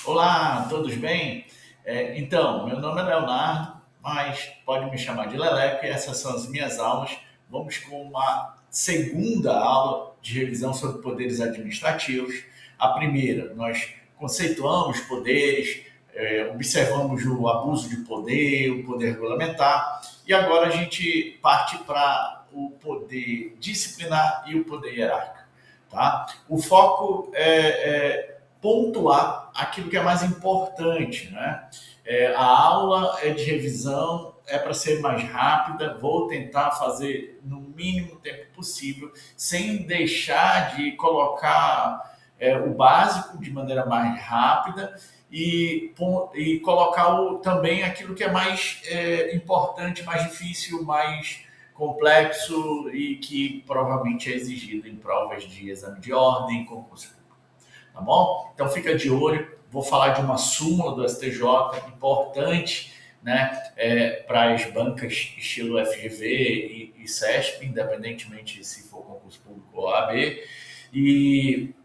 Olá, todos bem? Então, meu nome é Leonardo, mas pode me chamar de Leleco e essas são as minhas aulas. Vamos com uma segunda aula de revisão sobre poderes administrativos. A primeira, nós conceituamos poderes, observamos o abuso de poder, o poder regulamentar, e agora a gente parte para o poder disciplinar e o poder hierárquico. Tá? O foco é pontuar aquilo que é mais importante, né? A aula é de revisão, é para ser mais rápida, vou tentar fazer no mínimo tempo possível, sem deixar de colocar o básico de maneira mais rápida e colocar também aquilo que é mais importante, mais difícil, mais complexo e que provavelmente é exigido em provas de exame de ordem, concurso, tá bom? Então fica de olho, vou falar de uma súmula do STJ importante, né, para as bancas estilo FGV e CESP, independentemente se for concurso público ou AB, e,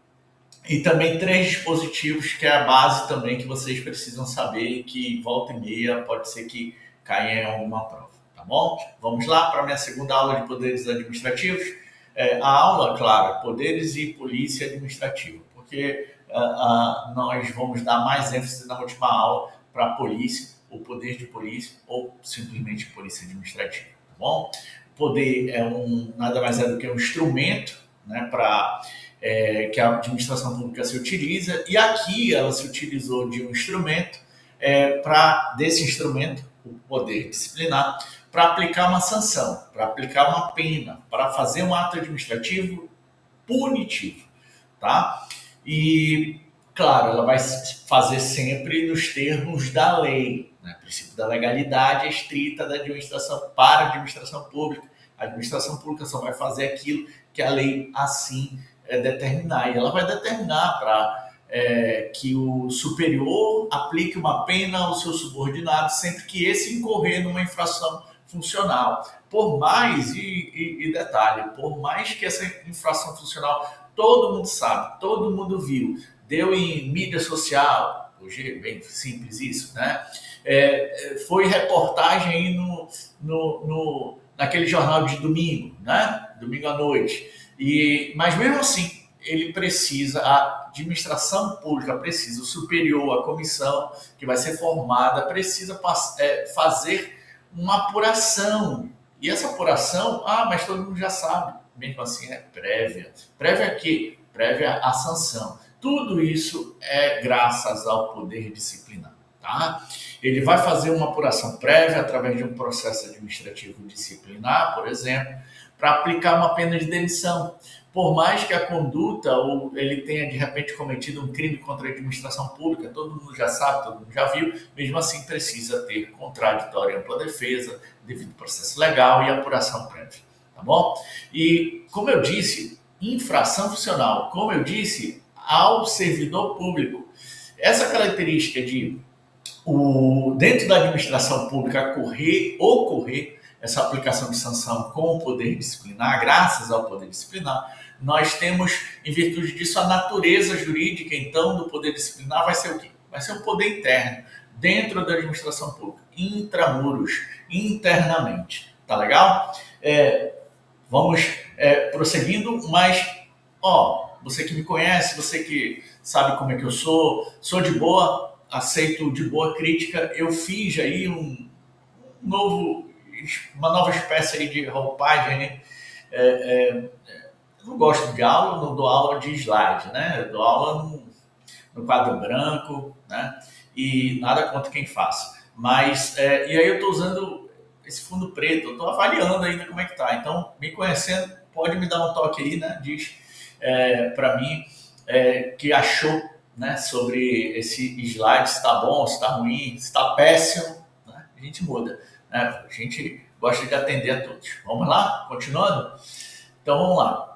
e também três dispositivos que é a base também que vocês precisam saber, que volta e meia pode ser que caia em alguma prova, tá bom? Vamos lá para a minha segunda aula de poderes administrativos. A aula, claro, poderes e polícia administrativa, porque nós vamos dar mais ênfase na última aula para a polícia, o poder de polícia ou simplesmente polícia administrativa, tá bom? O poder nada mais é do que um instrumento, né, que a administração pública se utiliza, e aqui ela se utilizou de um instrumento, desse instrumento, o poder disciplinar, para aplicar uma sanção, para aplicar uma pena, para fazer um ato administrativo punitivo, tá? E, claro, ela vai fazer sempre nos termos da lei, né? O princípio da legalidade estrita da administração para a administração pública. A administração pública só vai fazer aquilo que a lei assim determinar. E ela vai determinar para que o superior aplique uma pena ao seu subordinado sempre que esse incorrer numa infração funcional. Por mais, e detalhe, por mais que essa infração funcional todo mundo sabe, todo mundo viu, deu em mídia social, hoje é bem simples isso, né? Foi reportagem aí naquele jornal de domingo, né? Domingo à noite. Mas mesmo assim, ele precisa, a administração pública precisa, o superior, a comissão que vai ser formada, precisa fazer uma apuração. E essa apuração, mas todo mundo já sabe, mesmo assim é prévia. Prévia a quê? Prévia à sanção. Tudo isso é graças ao poder disciplinar, tá? Ele vai fazer uma apuração prévia através de um processo administrativo disciplinar, por exemplo, para aplicar uma pena de demissão. Por mais que a conduta ou ele tenha de repente cometido um crime contra a administração pública, todo mundo já sabe, todo mundo já viu, mesmo assim precisa ter contraditório e ampla defesa, devido processo legal e apuração prévia, tá bom? E como eu disse, infração funcional, como eu disse, ao servidor público. Essa característica de dentro da administração pública ocorrer essa aplicação de sanção com o poder disciplinar, graças ao poder disciplinar, nós temos, em virtude disso, a natureza jurídica, então, do poder disciplinar vai ser o quê? Vai ser um poder interno, dentro da administração pública, intramuros, internamente. Tá legal? Vamos prosseguindo, mas, você que me conhece, você que sabe como é que eu sou de boa, aceito de boa crítica. Eu fiz aí uma nova espécie aí de roupagem, né? Eu não gosto de aula, não dou aula de slide, né? Eu dou aula no quadro branco, né? E nada contra quem faça. Mas, e aí eu estou usando esse fundo preto, eu estou avaliando ainda como é que tá. Então, me conhecendo, pode me dar um toque aí, né? Diz para mim que achou, né, sobre esse slide, se está bom, se está ruim, se está péssimo, né? A gente muda, né? A gente gosta de atender a todos. Vamos lá? Continuando? Então, vamos lá.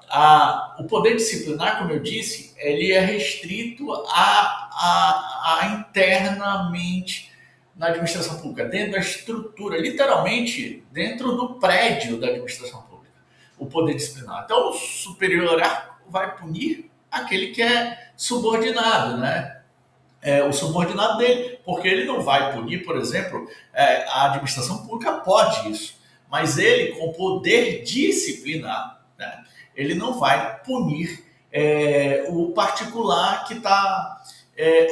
O poder disciplinar, como eu disse, ele é restrito a internamente na administração pública, dentro da estrutura, literalmente dentro do prédio da administração pública, o poder disciplinar. Então, o superior hierárquico vai punir aquele que é subordinado, né? o subordinado dele, porque ele não vai punir, por exemplo, a administração pública pode isso, mas ele, com poder disciplinar, né, ele não vai punir o particular que está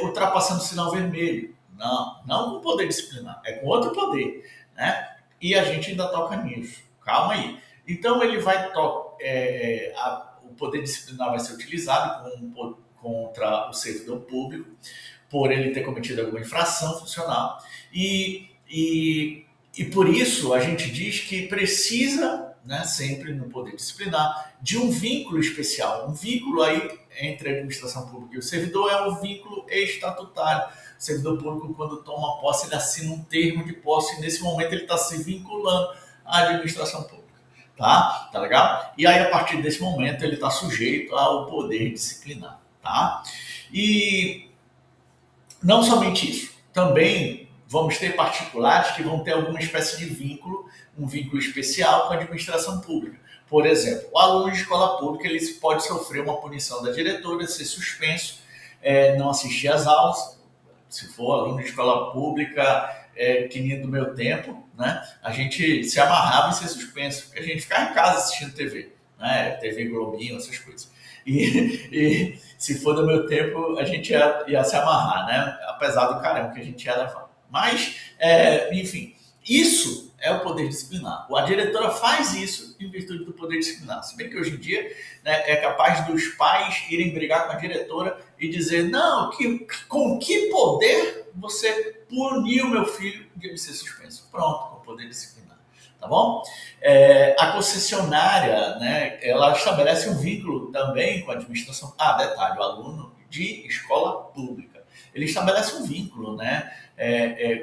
ultrapassando o sinal vermelho. Não, não com poder disciplinar, é com outro poder, né? E a gente ainda toca nisso. Calma aí. Então ele vai o poder disciplinar vai ser utilizado contra o servidor público por ele ter cometido alguma infração funcional. E por isso a gente diz que precisa, né, sempre no poder disciplinar, de um vínculo especial. Um vínculo aí entre a administração pública e o servidor é um vínculo estatutário. O servidor público, quando toma posse, ele assina um termo de posse e nesse momento ele está se vinculando à administração pública. Tá legal? E aí, a partir desse momento, ele está sujeito ao poder disciplinar. Tá? E não somente isso, também vamos ter particulares que vão ter alguma espécie de vínculo, um vínculo especial com a administração pública. Por exemplo, o aluno de escola pública ele pode sofrer uma punição da diretora, ser suspenso, não assistir às aulas. Se for aluno de escola pública, que nem do meu tempo, né, a gente se amarrava em ser suspenso, porque a gente ficava em casa assistindo TV, né, TV Globinho, essas coisas. E se for do meu tempo, a gente ia se amarrar, né? Apesar do caramba que a gente ia levar. Mas, enfim, isso é o poder disciplinar. A diretora faz isso em virtude do poder disciplinar. Se bem que hoje em dia, né, é capaz dos pais irem brigar com a diretora e dizer, não, com que poder você puniu meu filho de ele ser suspenso? Pronto, com o poder disciplinar. Tá bom? A concessionária, né, ela estabelece um vínculo também com a administração. Detalhe, o aluno de escola pública. Ele estabelece um vínculo, né,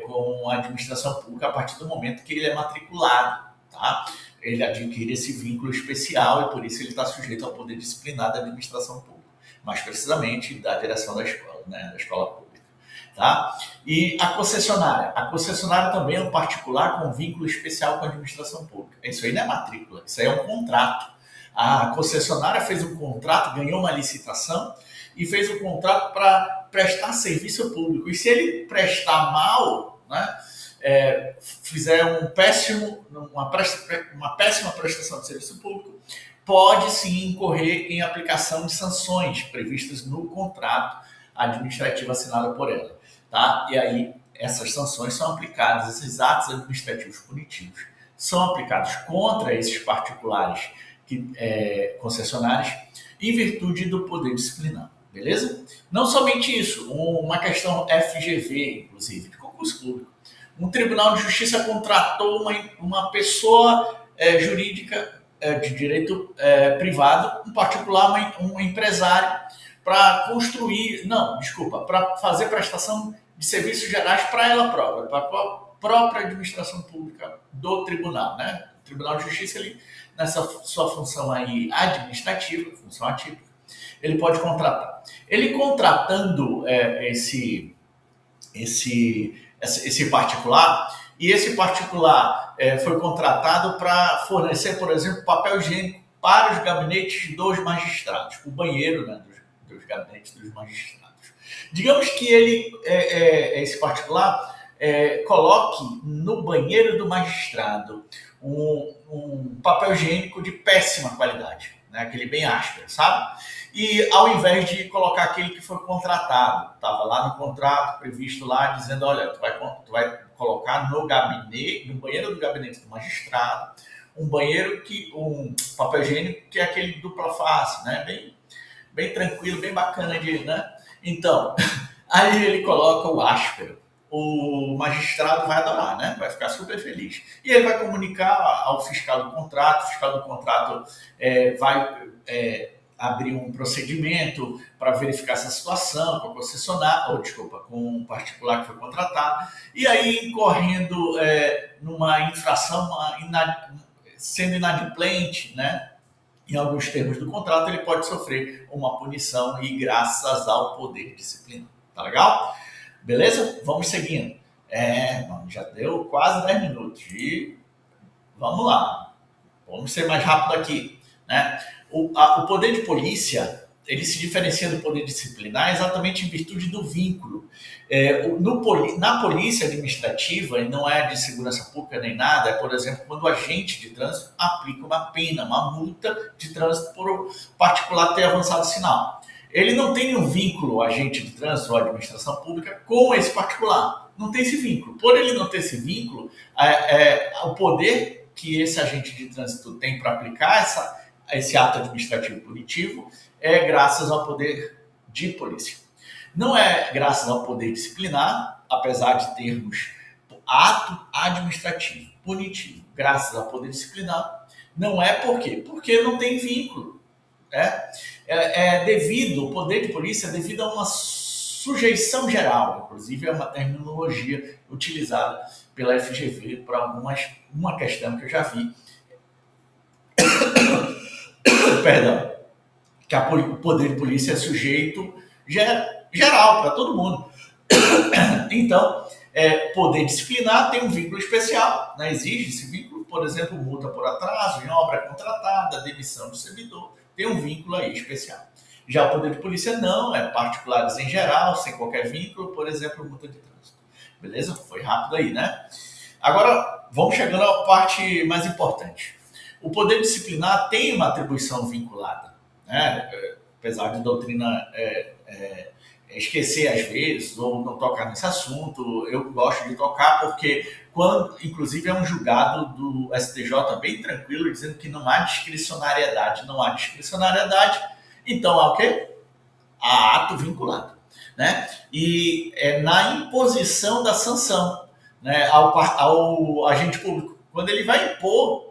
com a administração pública a partir do momento que ele é matriculado. Tá? Ele adquire esse vínculo especial e por isso ele está sujeito ao poder disciplinar da administração pública. Mais precisamente da direção da escola, né, da escola pública. Tá? E a concessionária também é um particular com vínculo especial com a administração pública. Isso aí não é matrícula, isso aí é um contrato. A concessionária fez um contrato, ganhou uma licitação e fez um contrato para prestar serviço público. E se ele prestar mal, né, fizer uma péssima prestação de serviço público, pode sim incorrer em aplicação de sanções previstas no contrato administrativo assinado por ela. Tá? E aí, essas sanções são aplicadas, esses atos administrativos punitivos são aplicados contra esses particulares concessionários em virtude do poder disciplinar, beleza? Não somente isso, uma questão FGV, inclusive, de concurso público. Um tribunal de justiça contratou uma pessoa jurídica de direito privado, um particular, um empresário, para para fazer prestação de serviços gerais para ela própria, para a própria administração pública do tribunal, né? O Tribunal de Justiça, ele, nessa sua função aí administrativa, função atípica, ele pode contratar. Ele contratando esse particular, e esse particular foi contratado para fornecer, por exemplo, papel higiênico para os gabinetes dos magistrados, o banheiro, né, dos gabinetes dos magistrados. Digamos que esse particular coloque no banheiro do magistrado um papel higiênico de péssima qualidade, né, aquele bem áspero, sabe? E ao invés de colocar aquele que foi contratado, estava lá no contrato previsto lá, dizendo, olha, tu vai colocar no banheiro do gabinete do magistrado, um papel higiênico que é aquele dupla face, né? Bem tranquilo, bem bacana né? Então, aí ele coloca o áspero. O magistrado vai adorar, né? Vai ficar super feliz. E ele vai comunicar ao fiscal do contrato, o fiscal do contrato vai abrir um procedimento para verificar essa situação com a concessionária, com o particular que foi contratado, e aí incorrendo numa infração, sendo inadimplente, né? Em alguns termos do contrato, ele pode sofrer uma punição e graças ao poder disciplinar. Tá legal? Beleza? Vamos seguindo. Já deu quase 10 minutos. E vamos lá. Vamos ser mais rápido aqui, né? O poder de polícia, ele se diferencia do poder disciplinar exatamente em virtude do vínculo. Na polícia administrativa, e não é de segurança pública nem nada, é, por exemplo, quando o agente de trânsito aplica uma pena, uma multa de trânsito por o particular ter avançado sinal. Ele não tem um vínculo, o agente de trânsito ou administração pública, com esse particular. Não tem esse vínculo. Por ele não ter esse vínculo, o poder que esse agente de trânsito tem para aplicar esse ato administrativo punitivo é graças ao poder de polícia. Não é graças ao poder disciplinar, apesar de termos ato administrativo punitivo, graças ao poder disciplinar. Não é por quê? Porque não tem vínculo. Devido, o poder de polícia é devido a uma sujeição geral, inclusive é uma terminologia utilizada pela FGV para uma questão que eu já vi. Perdão. Que o poder de polícia é sujeito geral para todo mundo. Então, poder disciplinar tem um vínculo especial, né? Exige esse vínculo, por exemplo, multa por atraso em obra contratada, demissão do servidor, tem um vínculo aí especial. Já o poder de polícia não, é particulares em geral, sem qualquer vínculo, por exemplo, multa de trânsito. Beleza? Foi rápido aí, né? Agora, vamos chegando à parte mais importante. O poder disciplinar tem uma atribuição vinculada, né? Apesar de doutrina esquecer às vezes ou não tocar nesse assunto, eu gosto de tocar porque inclusive é um julgado do STJ bem tranquilo, dizendo que não há discricionariedade. Não há discricionariedade, então há o quê? Há ato vinculado, né? E na imposição da sanção, né, ao agente público. Quando ele vai impor,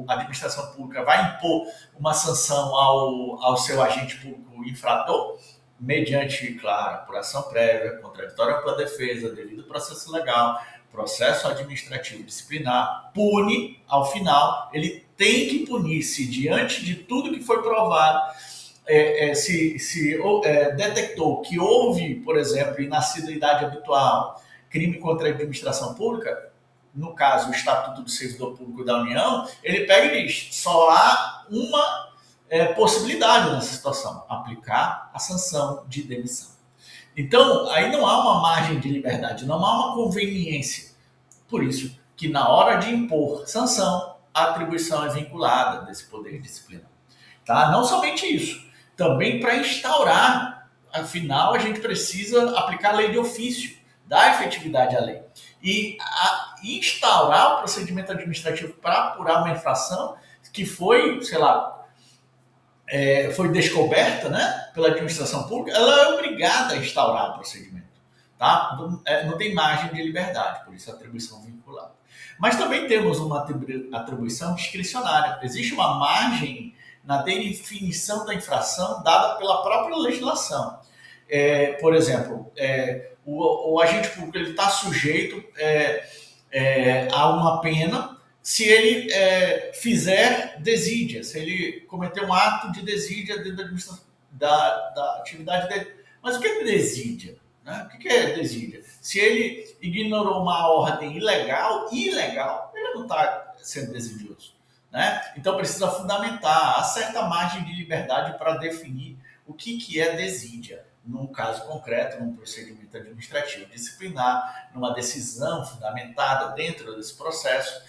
a administração pública vai impor uma sanção ao seu agente público infrator, mediante, claro, apuração prévia, contraditória com a defesa, devido processo legal, processo administrativo disciplinar, pune, ao final, ele tem que punir se diante de tudo que foi provado, se detectou que houve, por exemplo, inassiduidade habitual, crime contra a administração pública, no caso, o Estatuto do Servidor Público da União, ele pega e diz, só há uma possibilidade nessa situação, aplicar a sanção de demissão. Então, aí não há uma margem de liberdade, não há uma conveniência. Por isso que na hora de impor sanção, a atribuição é vinculada desse poder disciplinar. Tá? Não somente isso, também para instaurar, afinal, a gente precisa aplicar a lei de ofício, dar efetividade à lei. E instaurar o procedimento administrativo para apurar uma infração que foi, sei lá, foi descoberta, né, pela administração pública, ela é obrigada a instaurar o procedimento. Tá? Não tem margem de liberdade, por isso a atribuição vinculada. Mas também temos uma atribuição discricionária. Existe uma margem na definição da infração dada pela própria legislação. Por exemplo, o agente público está sujeito a uma pena se ele fizer desídia, se ele cometer um ato de desídia dentro da atividade dele. Mas o que é desídia? Né? O que é desídia? Se ele ignorou uma ordem ilegal, ele não está sendo desidioso. Né? Então precisa fundamentar, há certa margem de liberdade para definir o que é desídia, num caso concreto, num procedimento administrativo disciplinar, numa decisão fundamentada dentro desse processo,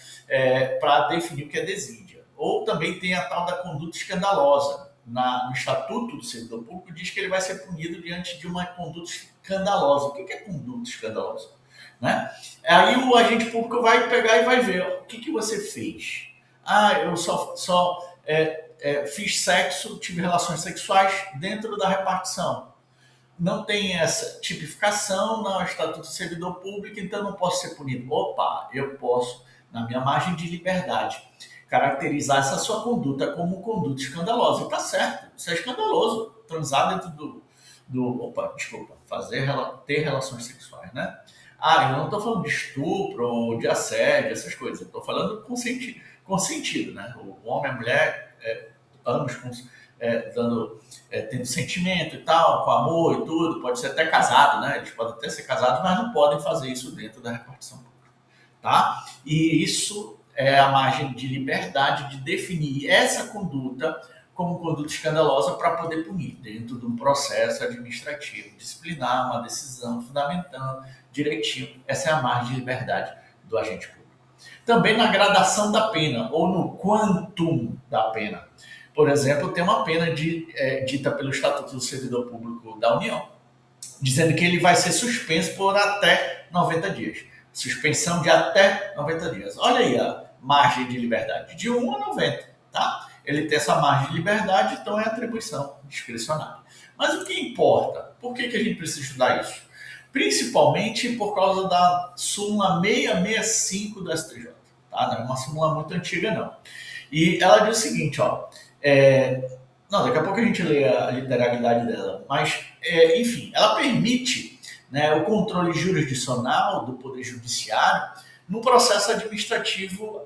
para definir o que é desídia. Ou também tem a tal da conduta escandalosa. No Estatuto do Servidor Público diz que ele vai ser punido diante de uma conduta escandalosa. O que é conduta escandalosa? Né? Aí o agente público vai pegar e vai ver o que você fez. Eu só fiz sexo, tive relações sexuais dentro da repartição. Não tem essa tipificação no Estatuto do Servidor Público, então não posso ser punido. Opa, eu posso, na minha margem de liberdade, caracterizar essa sua conduta como conduta escandalosa. E está certo, isso é escandaloso. Transar dentro ter relações sexuais, né? Eu não estou falando de estupro ou de assédio, essas coisas. Eu estou falando consentido, né? O homem e a mulher, ambos tendo sentimento e tal, com amor e tudo, pode ser até casado, né? Eles podem até ser casados, mas não podem fazer isso dentro da repartição pública, tá? E isso é a margem de liberdade de definir essa conduta como conduta escandalosa para poder punir dentro de um processo administrativo, disciplinar, uma decisão fundamentando direitinho. Essa é a margem de liberdade do agente público. Também na gradação da pena ou no quantum da pena. Por exemplo, tem uma pena dita pelo Estatuto do Servidor Público da União, dizendo que ele vai ser suspenso por até 90 dias. Suspensão de até 90 dias. Olha aí a margem de liberdade, de 1 a 90, tá? Ele tem essa margem de liberdade, então é atribuição discricionária. Mas o que importa? Por que a gente precisa estudar isso? Principalmente por causa da súmula 665 do STJ. Tá? Não é uma súmula muito antiga, não. E ela diz o seguinte, ó. Não, daqui a pouco a gente lê a literalidade dela, mas, enfim, ela permite, né, o controle jurisdicional do Poder Judiciário no processo administrativo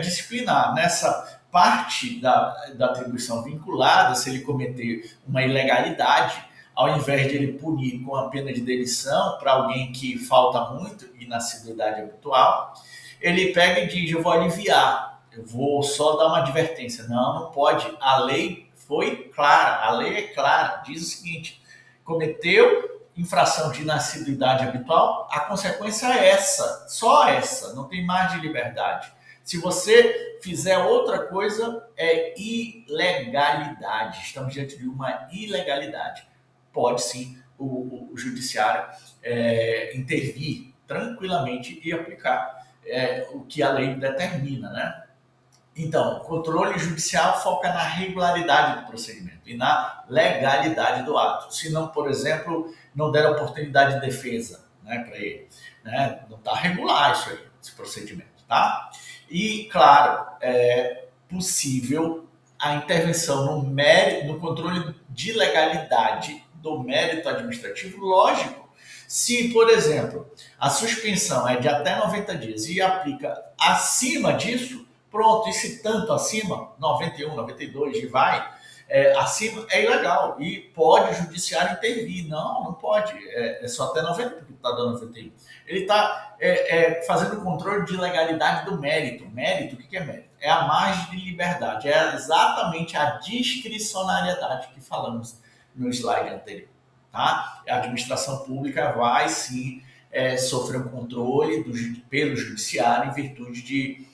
disciplinar. Nessa parte da atribuição vinculada, se ele cometer uma ilegalidade, ao invés de ele punir com a pena de demissão para alguém que falta muito e na assiduidade habitual, ele pega e diz, eu vou aliviar, eu vou só dar uma advertência. Não, não pode. A lei foi clara, a lei é clara, diz o seguinte, cometeu infração de inassiduidade habitual, a consequência é essa, só essa, não tem mais de liberdade. Se você fizer outra coisa, é ilegalidade, estamos diante de uma ilegalidade. Pode sim o judiciário intervir tranquilamente e aplicar o que a lei determina, né? Então, o controle judicial foca na regularidade do procedimento e na legalidade do ato. Se não, por exemplo, não der oportunidade de defesa, né, para ele, né, não está regular isso aí, esse procedimento, tá? E, claro, é possível a intervenção no mérito, no controle de legalidade do mérito administrativo, lógico. Se, por exemplo, a suspensão é de até 90 dias e aplica acima disso, pronto, e se tanto acima, 91, 92 e vai, acima é ilegal e pode o judiciário intervir. Não, não pode, é só até 90, porque está dando 91. Ele está fazendo o controle de legalidade do mérito. Mérito, o que é mérito? É a margem de liberdade, é exatamente a discricionariedade que falamos no slide anterior. Tá? A administração pública vai sim sofrer um controle pelo judiciário em virtude de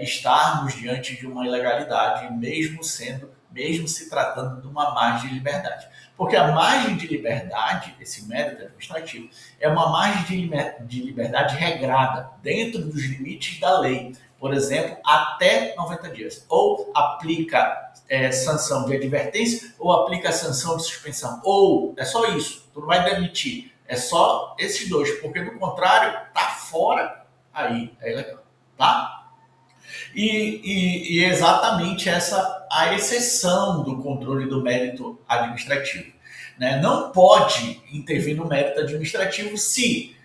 estarmos diante de uma ilegalidade, mesmo se tratando de uma margem de liberdade. Porque a margem de liberdade, esse mérito administrativo, é uma margem de liberdade regrada, dentro dos limites da lei. Por exemplo, até 90 dias. Ou aplica sanção de advertência, ou aplica sanção de suspensão. Ou é só isso, tu não vai demitir. É só esses dois, porque do contrário, tá fora, aí é ilegal, tá? E exatamente essa a exceção do controle do mérito administrativo. Né? Não pode intervir no mérito administrativo se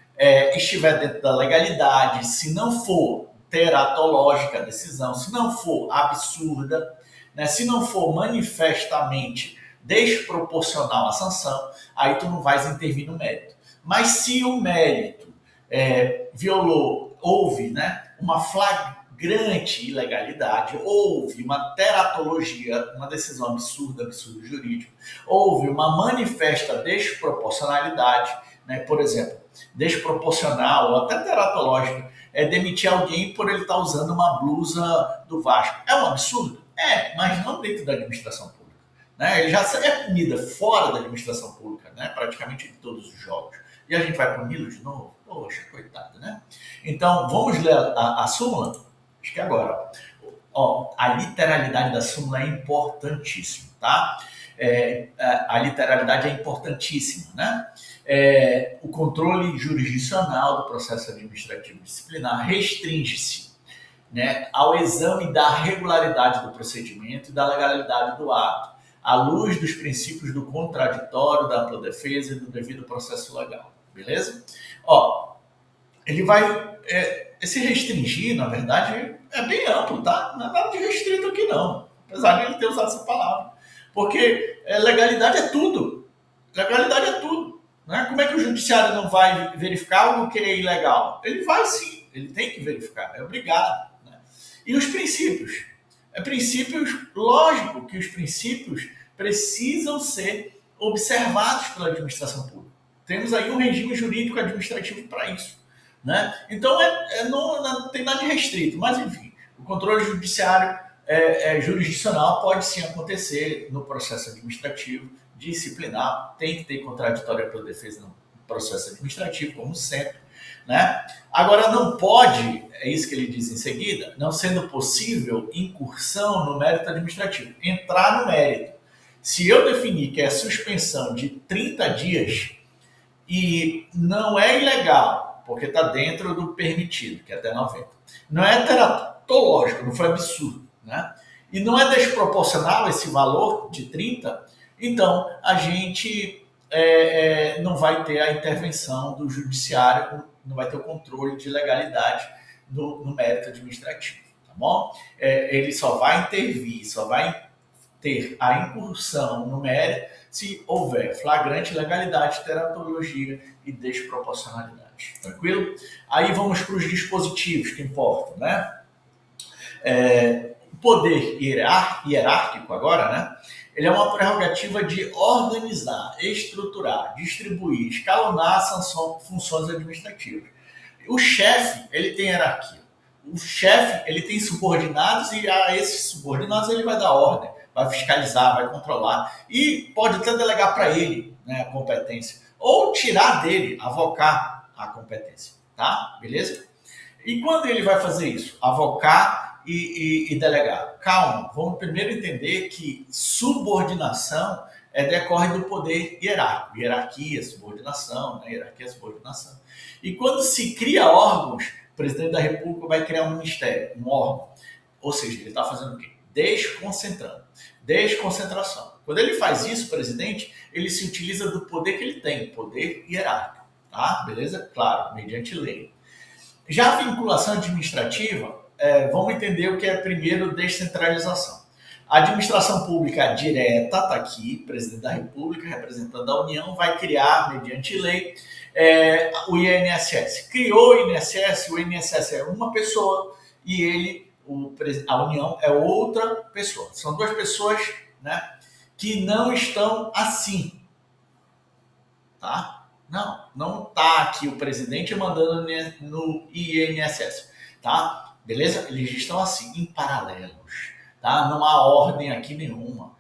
estiver dentro da legalidade, se não for teratológica a decisão, se não for absurda, né? Se não for manifestamente desproporcional a sanção, aí tu não vais intervir no mérito. Mas se o mérito houve, né, uma flagrante ilegalidade, houve uma teratologia, uma decisão absurdo jurídico, houve uma manifesta desproporcionalidade, né, por exemplo, desproporcional ou até teratológica, demitir alguém por ele estar usando uma blusa do Vasco. É um absurdo? Mas não dentro da administração pública. Né? Ele já é punida fora da administração pública, né? Praticamente em todos os jogos. E a gente vai puni-lo de novo? Poxa, coitado, né? Então, vamos ler a súmula? Acho que agora. Ó, a literalidade da súmula é importantíssima, tá? A literalidade é importantíssima, né? O controle jurisdicional do processo administrativo disciplinar restringe-se, né, ao exame da regularidade do procedimento e da legalidade do ato, à luz dos princípios do contraditório, da ampla defesa e do devido processo legal. Beleza? Ó, ele vai se restringir, na verdade, é bem amplo, tá? Não é nada de restrito aqui, não. Apesar de ele ter usado essa palavra. Porque legalidade é tudo. Legalidade é tudo. Né? Como é que o judiciário não vai verificar algo que é ilegal? Ele vai sim, ele tem que verificar, é obrigado. Né? E os princípios? É princípios, lógico que os princípios precisam ser observados pela administração pública. Temos aí um regime jurídico administrativo para isso. Né? Então, não tem nada de restrito, mas enfim, o controle judiciário jurisdicional pode sim acontecer no processo administrativo, disciplinar, tem que ter contraditória pela defesa no processo administrativo, como sempre. Né? Agora, não pode, é isso que ele diz em seguida, não sendo possível incursão no mérito administrativo, entrar no mérito. Se eu definir que é suspensão de 30 dias e não é ilegal, porque está dentro do permitido, que é até 90, não é teratológico, não foi absurdo, né? E não é desproporcional esse valor de 30, então a gente não vai ter a intervenção do judiciário, não vai ter o controle de legalidade no mérito administrativo, tá bom? Ele só vai intervir, só vai ter a incursão no mérito se houver flagrante ilegalidade, teratologia e desproporcionalidade. Tranquilo? Aí vamos para os dispositivos que importam, né? O poder hierárquico agora, né? Ele é uma prerrogativa de organizar, estruturar, distribuir, escalonar funções administrativas. O chefe, ele tem hierarquia. O chefe, ele tem subordinados e a esses subordinados ele vai dar ordem, vai fiscalizar, vai controlar e pode até delegar para ele, né, a competência ou tirar dele, avocar a competência, tá? Beleza? E quando ele vai fazer isso? Avocar e delegar. Calma, vamos primeiro entender que subordinação decorre do poder hierárquico. Hierarquia, subordinação, né? Hierarquia, subordinação. E quando se cria órgãos, o presidente da República vai criar um ministério, um órgão. Ou seja, ele está fazendo o quê? Desconcentrando. Desconcentração. Quando ele faz isso, o presidente, ele se utiliza do poder que ele tem, poder hierárquico. Tá? Beleza? Claro, mediante lei. Já a vinculação administrativa, vamos entender o que é primeiro descentralização. A administração pública direta está aqui, presidente da República, representando a União, vai criar, mediante lei, o INSS. Criou o INSS é uma pessoa e a União é outra pessoa. São duas pessoas, né, que não estão assim. Tá? Não está aqui o presidente mandando no INSS, tá? Beleza? Eles estão assim, em paralelos, tá? Não há ordem aqui nenhuma,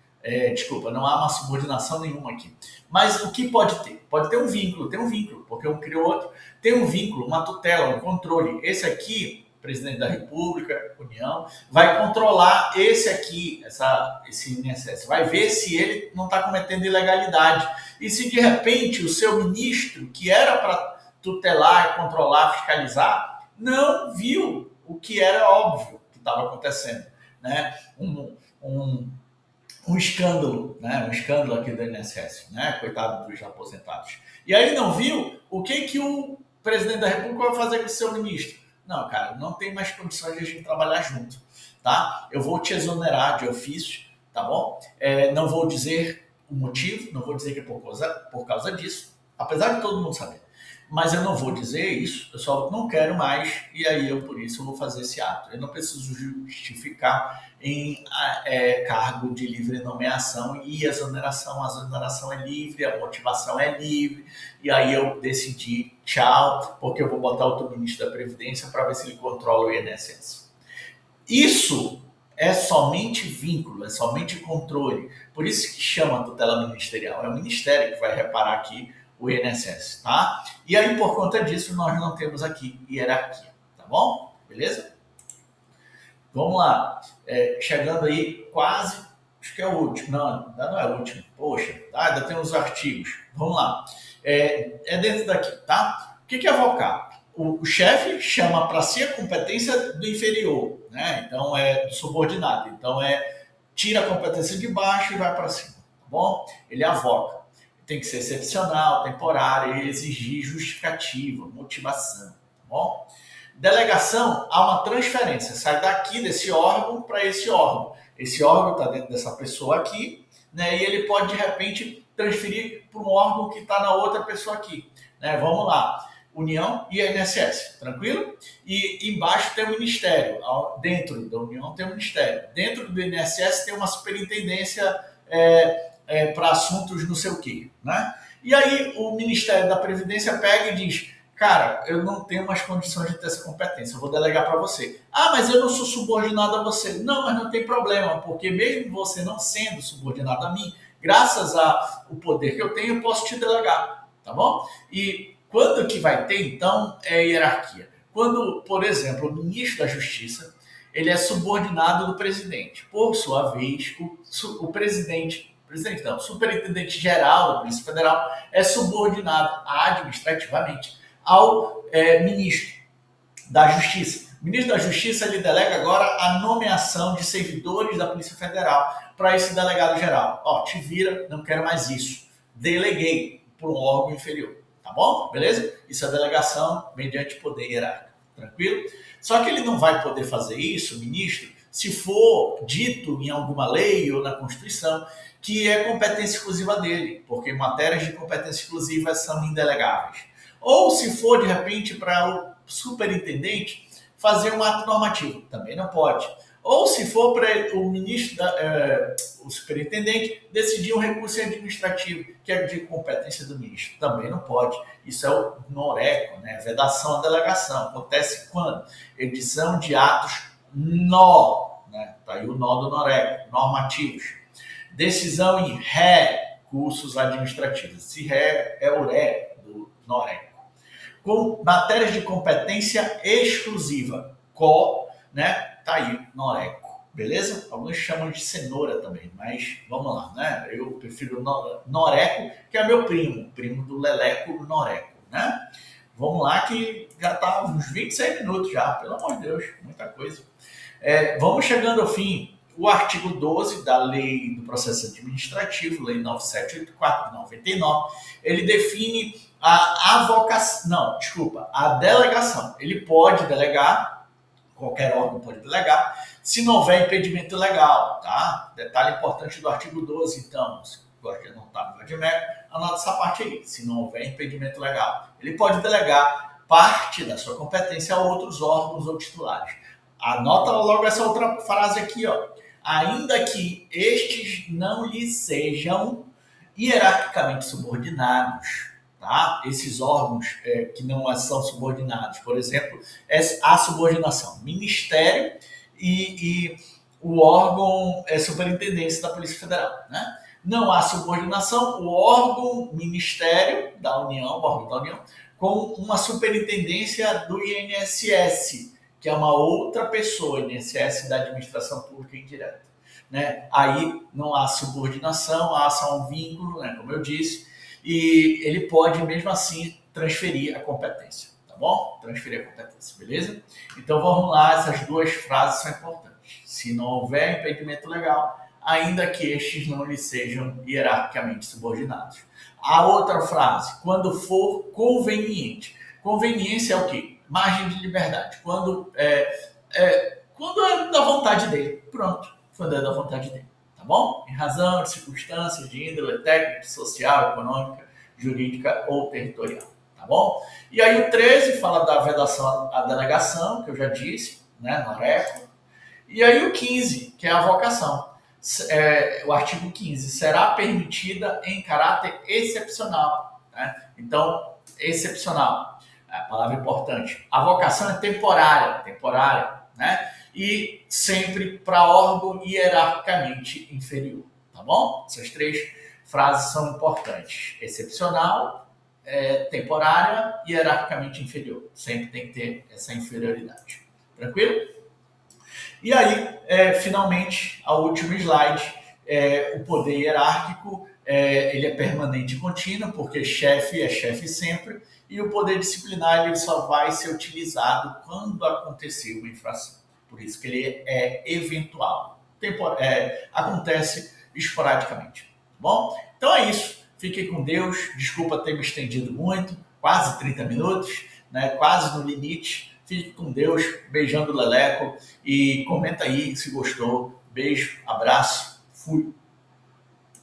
não há uma subordinação nenhuma aqui. Mas o que pode ter? Pode ter um vínculo, porque um criou outro. Tem um vínculo, uma tutela, um controle. Esse aqui, presidente da República, União, vai controlar esse aqui, esse INSS, vai ver se ele não está cometendo ilegalidade. E se de repente o seu ministro, que era para tutelar, controlar, fiscalizar, não viu o que era óbvio que estava acontecendo, né? Um escândalo, né? Um escândalo aqui do INSS, né? Coitado dos aposentados. E aí não viu o que o presidente da República vai fazer com o seu ministro. Não, cara, não tem mais condições de a gente trabalhar junto, tá? Eu vou te exonerar de ofício, tá bom? Não vou dizer o motivo, não vou dizer que é por causa disso, apesar de todo mundo saber. Mas eu não vou dizer isso, eu só não quero mais, e aí por isso eu vou fazer esse ato. Eu não preciso justificar em cargo de livre nomeação e a exoneração é livre, a motivação é livre, e aí eu decidi, tchau, porque eu vou botar outro ministro da Previdência para ver se ele controla o INSS. Isso é somente vínculo, é somente controle. Por isso que chama tutela ministerial. É o ministério que vai reparar aqui o INSS, tá? E aí, por conta disso, nós não temos aqui hierarquia, tá bom? Beleza? Vamos lá. Chegando aí quase, acho que é o último. Não, ainda não é o último. Poxa, tá? Ainda tem os artigos. Vamos lá. Dentro daqui, tá? O que é avocar? O chefe chama para si a competência do inferior, né? Então, do subordinado. Então, tira a competência de baixo e vai para cima, tá bom? Ele avoca. Tem que ser excepcional, temporário, exigir justificativa, motivação, tá bom? Delegação, há uma transferência, sai daqui desse órgão para esse órgão. Esse órgão está dentro dessa pessoa aqui, né? E ele pode, de repente, transferir para um órgão que está na outra pessoa aqui, né? Vamos lá. União e INSS, tranquilo? E embaixo tem o Ministério, dentro da União tem o Ministério, dentro do INSS tem uma superintendência para assuntos não sei o quê, né? E aí o Ministério da Previdência pega e diz, cara, eu não tenho mais condições de ter essa competência, eu vou delegar para você. Ah, mas eu não sou subordinado a você. Não, mas não tem problema, porque mesmo você não sendo subordinado a mim, graças ao poder que eu tenho, eu posso te delegar, tá bom? E quando que vai ter, então, hierarquia? Quando, por exemplo, o ministro da Justiça, ele é subordinado do presidente. Por sua vez, o presidente não, o superintendente-geral da Polícia Federal é subordinado administrativamente ao ministro da Justiça. O ministro da Justiça ele delega agora a nomeação de servidores da Polícia Federal para esse delegado geral. Ó, te vira, não quero mais isso. Deleguei para um órgão inferior. Tá bom? Beleza? Isso é delegação mediante poder hierárquico. Tranquilo? Só que ele não vai poder fazer isso, ministro, se for dito em alguma lei ou na Constituição que é competência exclusiva dele, porque matérias de competência exclusiva são indelegáveis. Ou se for, de repente, para o superintendente fazer um ato normativo, também não pode. Ou se for para o ministro, o superintendente, decidir um recurso administrativo, que é de competência do ministro, também não pode. Isso é o NORECO, né? Vedação à delegação. Acontece quando? Edição de atos né? Tá aí o nó do NORECO, normativos. Decisão em recursos administrativos. Se ré é o ré do NORECO. Com matérias de competência exclusiva, né? Tá aí, NORECO, beleza? Alguns chamam de cenoura também, mas vamos lá, né? Eu prefiro NORECO, que é meu primo do Leleco, NORECO, né? Vamos lá que já tá uns 26 minutos já, pelo amor de Deus, muita coisa. Vamos chegando ao fim. O artigo 12 da Lei do Processo Administrativo, Lei 9784/99, ele define a delegação. Ele pode delegar, qualquer órgão pode delegar, se não houver impedimento legal, tá? Detalhe importante do artigo 12, então, se gosta de anotar no Vadimeco, anota essa parte aí, se não houver impedimento legal. Ele pode delegar parte da sua competência a outros órgãos ou titulares. Anota logo essa outra frase aqui, ó. Ainda que estes não lhe sejam hierarquicamente subordinados, tá? Esses órgãos que não são subordinados, por exemplo, a subordinação, Ministério e o órgão Superintendência da Polícia Federal, né? Não há subordinação, o órgão Ministério da União, o órgão da União, com uma superintendência do INSS, que é uma outra pessoa, INSS da Administração Pública Indireta, né? Aí não há subordinação, há só um vínculo, né? Como eu disse, e ele pode mesmo assim transferir a competência, tá bom? Transferir a competência, beleza? Então vamos lá, essas duas frases são importantes. Se não houver impedimento legal, ainda que estes não lhe sejam hierarquicamente subordinados. A outra frase, quando for conveniente. Conveniência é o quê? Margem de liberdade. Quando é da vontade dele. Pronto. Quando é da vontade dele. Tá bom? Em razão de circunstâncias de índole técnica, social, econômica, jurídica ou territorial. Tá bom? E aí o 13 fala da vedação à delegação, que eu já disse, né? NORECO. E aí o 15, que é a avocação. O artigo 15, será permitida em caráter excepcional. Né? Então, excepcional. A palavra importante. A vocação é temporária, né? E sempre para órgão hierarquicamente inferior, tá bom? Essas três frases são importantes. Excepcional, temporária e hierarquicamente inferior. Sempre tem que ter essa inferioridade. Tranquilo? E aí, finalmente, a última slide, o poder hierárquico, ele é permanente e contínuo, porque chefe é chefe sempre, e o poder disciplinar ele só vai ser utilizado quando acontecer uma infração. Por isso que ele é eventual. Acontece esporadicamente. Tá bom? Então é isso. Fiquem com Deus. Desculpa ter me estendido muito. Quase 30 minutos. Né? Quase no limite. Fique com Deus. Beijando o Leleco. E comenta aí se gostou. Beijo, abraço. Fui.